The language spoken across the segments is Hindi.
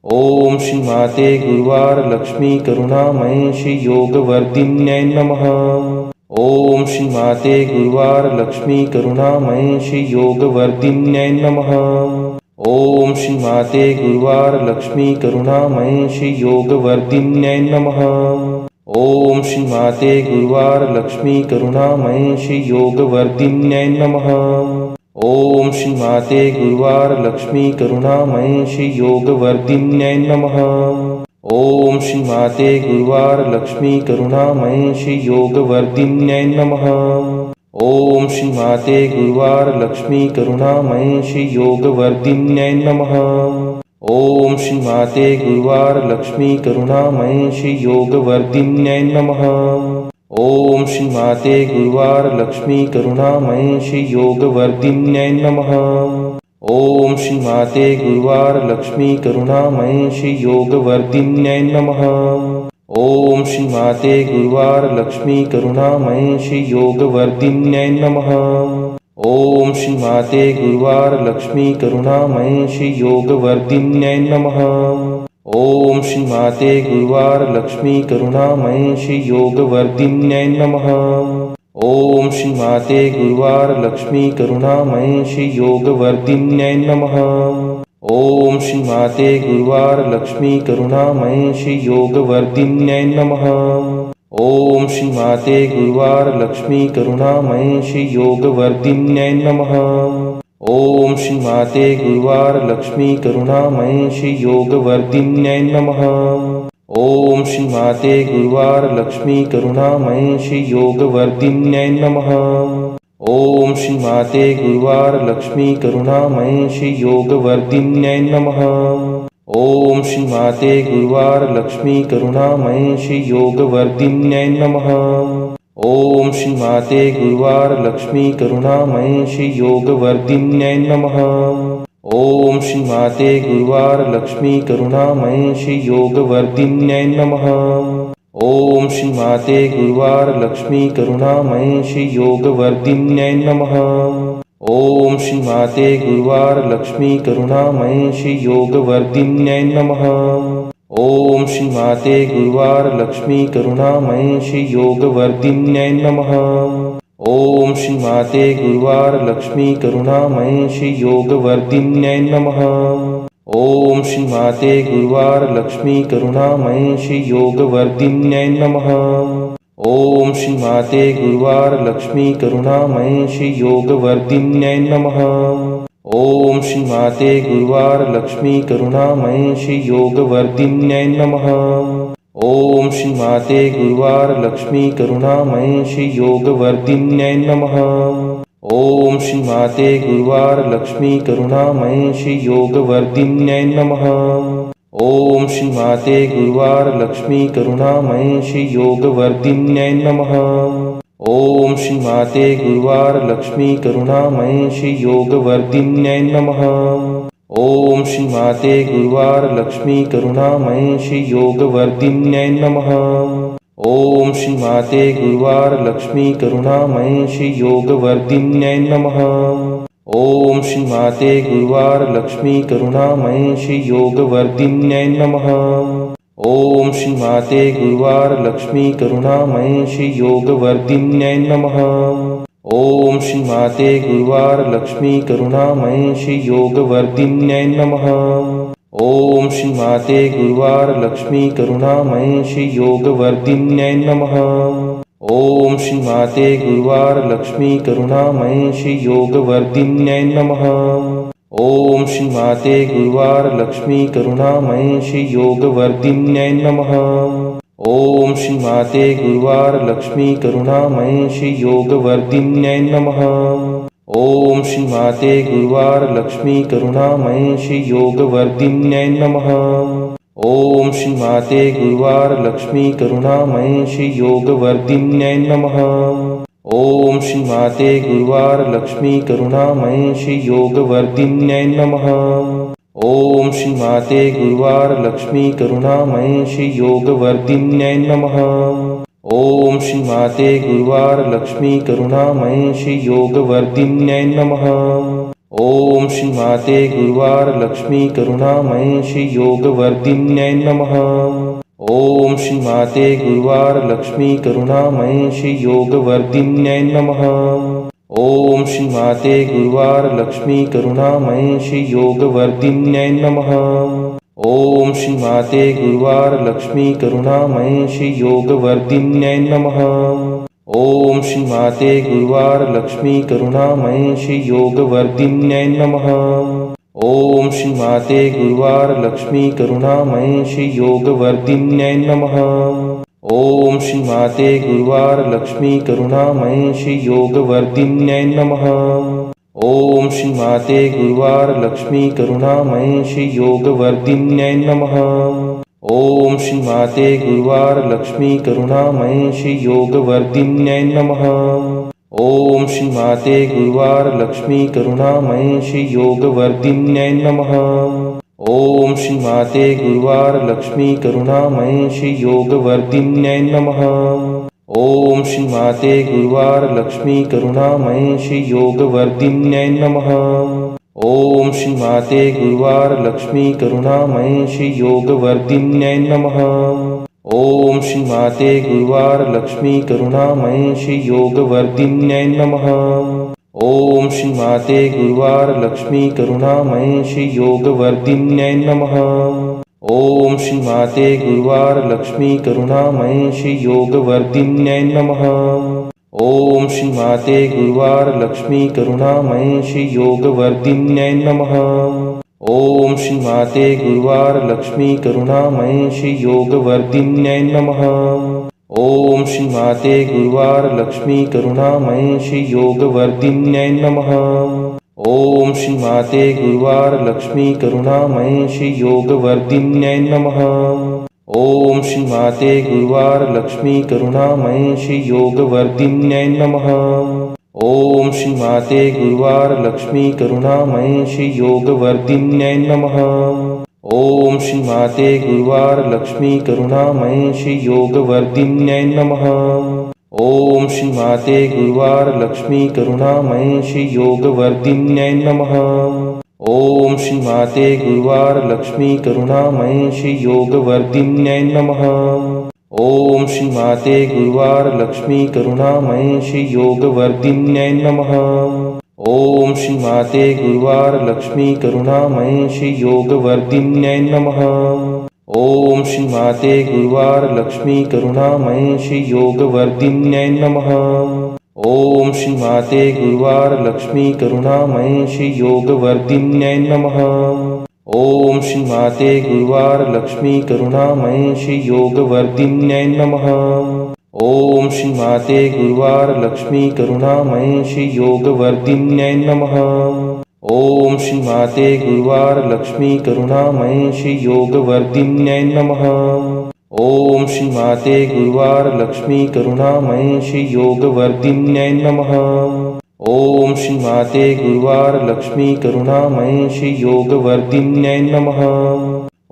ओम श्री माते गुरुवार लक्ष्मी करुणामय श्री योगवर्धिन्यै नमः। ओम श्री माते गुरुवार लक्ष्मी करुणामय श्री योगवर्धिन्यै नमः। ओम श्री माते गुरुवार लक्ष्मी करुणामय श्री योगवर्धिन्यै नमः। ओम श्री माते गुरुवार लक्ष्मी करुणामय श्री योगवर्धिन्यै नमः। ओम श्री माते गुरुवार लक्ष्मी करुणामय श्री योगवर्धिन्यै नमः। ओम श्री माते गुरुवार लक्ष्मी करुणामय श्री योगवर्धिन्यै नमः। ओम श्री माते गुरुवार लक्ष्मी करुणामय श्री योगवर्धिन्यै नमः। ओम श्री माते गुरुवार लक्ष्मी करुणामय श्री योगवर्धिन्यै नमः। ओम श्री माते गुरुवार लक्ष्मी करुणामय श्री योगवर्धिन्यै नमः। ओम श्री माते गुरुवार लक्ष्मी करुणामय श्री योगवर्धिन्यै नमः। ओम श्री माते गुरुवार लक्ष्मी करुणामय श्री योगवर्धिन्यै नमः। ओम श्री माते गुरुवार लक्ष्मी करुणामय श्री योगवर्धिन्यै नमः। ओम श्री माते गुरुवार लक्ष्मी करुणामय श्री योगवर्धिन्यै नमः। ओम श्री माते गुरुवार लक्ष्मी करुणामय श्री योगवर्धिन्यै नमः। ओम श्री माते गुरुवार लक्ष्मी करुणामय श्री योगवर्धिन्यै नमः। ओम श्री माते गुरुवार लक्ष्मी करुणामय श्री योगवर्धिन्यै नमः। ओम श्री माते गुरुवार लक्ष्मी करुणामय श्री योगवर्धिन्यै नमः। ओम श्री माते गुरुवार लक्ष्मी करुणामय श्री योगवर्धिन्यै नमः। ओम श्री माते गुरुवार लक्ष्मी करुणामय श्री योगवर्धिन्यै नमः। ओम श्री माते गुरुवार लक्ष्मी करुणामय श्री योगवर्धिन्यै नमः। ओम श्री माते गुरुवार लक्ष्मी करुणामय श्री योगवर्धिन्यै नमः। ओम श्री माते गुरुवार लक्ष्मी करुणामय श्री योगवर्धिन्यै नमः। ओम श्री माते गुरुवार लक्ष्मी करुणामय श्री योगवर्धिन्यै नमः। ओम श्री माते गुरुवार लक्ष्मी करुणामय श्री योगवर्धिन्यै नमः। ओम श्री माते गुरुवार लक्ष्मी करुणामय श्री योगवर्धिन्यै नमः। ओम श्री माते गुरुवार लक्ष्मी करुणामय श्री योगवर्धिन्यै नमः। ओम श्री माते गुरुवार लक्ष्मी करुणामय श्री योगवर्धिन्यै नमः। ओम श्री माते गुरुवार लक्ष्मी करुणामय श्री योगवर्धिन्यै नमः। ओम श्री माते गुरुवार लक्ष्मी करुणामय श्री योगवर्धिन्यै नमः। ओम श्री माते गुरुवार लक्ष्मी करुणामय श्री योगवर्धिन्यै नमः। ओम श्री माते गुरुवार लक्ष्मी करुणामय श्री योगवर्धिन्यै नमः। ओम श्री माते गुरुवार लक्ष्मी करुणामय श्री योगवर्धिन्यै नमः। ओम श्री माते गुरुवार लक्ष्मी करुणामय श्री योगवर्धिन्यै नमः। ओम श्री माते गुरुवार लक्ष्मी करुणामय श्री योगवर्धिन्यै नमः। ओम श्री माते गुरुवार लक्ष्मी करुणामय श्री योगवर्धिन्यै नमः। ओम श्री माते गुरुवार लक्ष्मी करुणामय श्री योगवर्धिन्यै नमः। ओम श्री माते गुरुवार लक्ष्मी करुणामय श्री योगवर्धिन्यै नमः। ओम श्री माते गुरुवार लक्ष्मी करुणामय श्री योगवर्धिन्यै नमः। ओम श्री माते गुरुवार लक्ष्मी करुणामय श्री योगवर्धिन्यै नमः। ओम श्री माते गुरुवार लक्ष्मी करुणामय श्री योगवर्धिन्यै नमः। ओम श्री माते गुरुवार लक्ष्मी करुणामय श्री योगवर्धिन्यै नमः। ओम श्री माते गुरुवार लक्ष्मी करुणामय श्री योगवर्धिन्यै नमः। ओम श्री माते गुरुवार लक्ष्मी करुणामय श्री योगवर्धिन्यै नमः। ओम श्री माते गुरुवार लक्ष्मी करुणामय श्री योगवर्धिन्यै नमः। ओम श्री माते गुरुवार लक्ष्मी करुणामय श्री योगवर्धिन्यै नमः। ओम श्री माते गुरुवार लक्ष्मी करुणामय श्री योगवर्धिन्यै नमः। ओम श्री माते गुरुवार लक्ष्मी करुणामय श्री योगवर्धिन्यै नमः। ओम श्री माते गुरुवार लक्ष्मी करुणामय श्री योगवर्धिन्यै नमः। ओम श्री माते गुरुवार लक्ष्मी करुणामय श्री योगवर्धिन्यै नमः। ओम श्री माते गुरुवार लक्ष्मी करुणामय श्री योगवर्धिन्यै नमः। ओम श्री माते गुरुवार लक्ष्मी करुणामय श्री योगवर्धिन्यै नमः। ओम श्री माते गुरुवार लक्ष्मी करुणामय श्री योगवर्धिन्यै नमः। ओम श्री माते गुरुवार लक्ष्मी करुणामय श्री योगवर्धिन्यै नमः। ओम श्री माते गुरुवार लक्ष्मी करुणामय श्री योगवर्धिन्यै नमः। ओम श्री माते गुरुवार लक्ष्मी करुणामय श्री योगवर्धिन्यै नमः। ओम श्री माते गुरुवार लक्ष्मी करुणामय श्री योगवर्धिन्यै नमः। ओम श्री माते गुरुवार लक्ष्मी करुणामय श्री योगवर्धिन्यै नमः। ओम श्री माते गुरुवार लक्ष्मी करुणामय श्री योगवर्धिन्यै नमः। ओम श्री माते गुरुवार लक्ष्मी करुणामय श्री योगवर्धिन्यै नमः। ओम श्री माते गुरुवार लक्ष्मी करुणामय श्री योगवर्धिन्यै नमः। ओम श्री माते गुरुवार लक्ष्मी करुणामय श्री योगवर्धिन्यै नमः। ओम श्री माते गुरुवार लक्ष्मी करुणामय श्री योगवर्धिन्यै नमः। ओम श्री माते गुरुवार लक्ष्मी करुणामय श्री योगवर्धिन्यै नमः। ओम श्री माते गुरुवार लक्ष्मी करुणामय श्री योगवर्धिन्यै नमः। ओम श्री माते गुरुवार लक्ष्मी करुणामय श्री योगवर्धिन्यै नमः। ओम श्री माते गुरुवार लक्ष्मी करुणामय श्री योगवर्धिन्यै नमः। ओम श्री माते गुरुवार लक्ष्मी करुणामय श्री योगवर्धिन्यै नमः। ओम श्री माते गुरुवार लक्ष्मी करुणामय श्री योगवर्धिन्यै नमः। ओम श्री माते गुरुवार लक्ष्मी करुणामय श्री योगवर्धिन्यै नमः। ओम श्री माते गुरुवार लक्ष्मी करुणामय श्री योगवर्धिन्यै नमः। ओम श्री माते गुरुवार लक्ष्मी करुणामय श्री योगवर्धिन्यै नमः। ओम श्री माते गुरुवार लक्ष्मी करुणामय श्री योगवर्धिन्यै नमः। ओम श्री माते गुरुवार लक्ष्मी करुणामय श्री योगवर्धिन्यै नमः। ओम श्री माते गुरुवार लक्ष्मी करुणामय श्री योगवर्धिन्यै नमः। ओम श्री माते गुरुवार लक्ष्मी करुणामय श्री योगवर्धिन्यै नमः। ओम श्री माते गुरुवार लक्ष्मी करुणामय श्री योगवर्धिन्यै नमः। ओम श्री माते गुरुवार लक्ष्मी करुणामय श्री योगवर्धिन्यै नमः। ओम श्री माते गुरुवार लक्ष्मी करुणामय श्री योगवर्धिन्यै नमः। ओम श्री माते गुरुवार लक्ष्मी करुणामय श्री योगवर्धिन्यै नमः। ओम श्री माते गुरुवार लक्ष्मी करुणामय श्री योगवर्धिन्यै नमः। ओम श्री माते गुरुवार लक्ष्मी करुणामय श्री योगवर्धिन्यै नमः।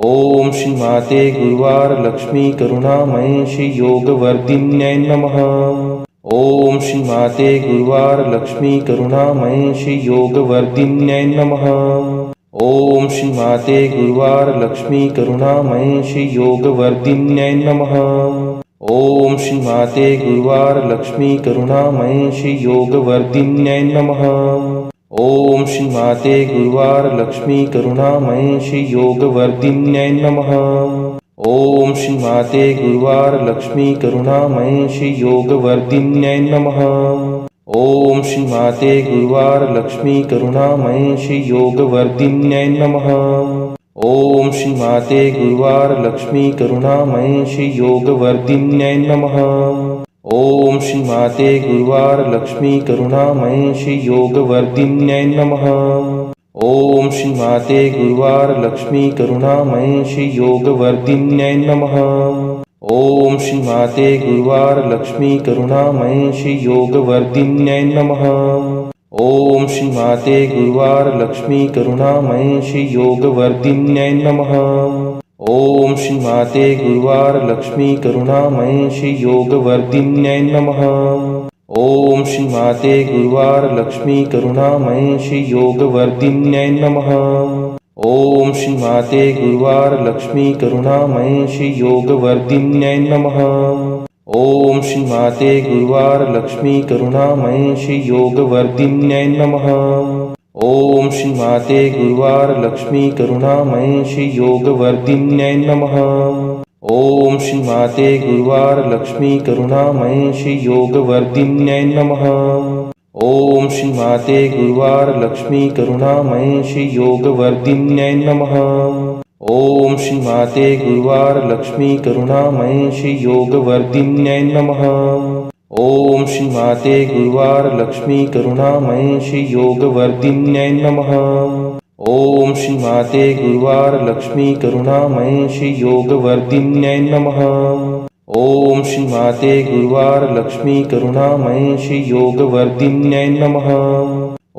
ओम श्री माते गुरुवार लक्ष्मी करुणामय श्री योगवर्धिन्यै नमः। ओम श्री माते गुरुवार लक्ष्मी करुणामय श्री योगवर्धिन्यै नमः। ओम श्री माते गुरुवार लक्ष्मी करुणामय श्री योगवर्धिन्यै नमः। ओम श्री माते गुरुवार लक्ष्मी करुणामय श्री योगवर्धिन्यै नमः। ओम श्री माते गुरुवार लक्ष्मी करुणामय श्री योगवर्धिन्यै नमः। ओम श्री माते गुरुवार लक्ष्मी करुणामय श्री योगवर्धिन्यै नमः। ओम श्री माते गुरुवार लक्ष्मी करुणामय श्री योगवर्धिन्यै नमः। ओम श्री माते गुरुवार लक्ष्मी करुणामय श्री योगवर्धिन्यै नमः। ओम श्री माते गुरुवार लक्ष्मी करुणामय श्री योगवर्धिन्यै नमः। ओम श्री माते गुरुवार लक्ष्मी करुणामय श्री योगवर्धिन्यै नमः। ओम श्री माते गुरुवार लक्ष्मी करुणामय श्री योगवर्धिन्यै नमः। ओम श्री माते गुरुवार लक्ष्मी करुणामय श्री योगवर्धिन्यै नमः। ओम श्री माते गुरुवार लक्ष्मी करुणामय श्री योगवर्धिन्यै नमः। ओम श्री माते गुरुवार लक्ष्मी करुणामय श्री योगवर्धिन्यै नमः। ओम श्री माते गुरुवार लक्ष्मी करुणामय श्री योगवर्धिन्यै नमः। ओम श्री माते गुरुवार लक्ष्मी करुणामय श्री योगवर्धिन्यै नमः। ओम श्री माते गुरुवार लक्ष्मी करुणामय श्री योगवर्धिन्यै नमः। ओम श्री माते गुरुवार लक्ष्मी करुणामय श्री योगवर्धिन्यै नमः। ओम श्री माते गुरुवार लक्ष्मी करुणामय श्री योगवर्धिन्यै नमः। ओम श्री माते गुरुवार लक्ष्मी करुणामय श्री योगवर्धिन्यै नमः। ओम श्री माते गुरुवार लक्ष्मी करुणामय श्री योगवर्धिन्यै नमः। ओम श्री माते गुरुवार लक्ष्मी करुणामय श्री योगवर्धिन्यै नमः। ओम श्री माते गुरुवार लक्ष्मी करुणामय श्री योगवर्धिन्यै नमः।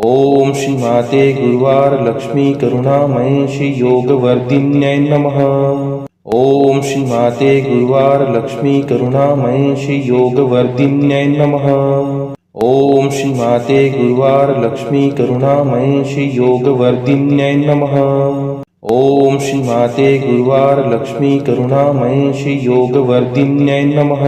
ओम श्री माते गुरुवार लक्ष्मी करुणामय श्री योगवर्धिन्यै नमः। ओम श्री माते गुरुवार लक्ष्मी करुणामय श्री योगवर्धिन्यै नमः। ओम श्री माते गुरुवार लक्ष्मी करुणामय श्री योगवर्धिन्यै नमः। ओम श्री माते गुरुवार लक्ष्मी करुणामय श्री योगवर्धिन्यै नमः।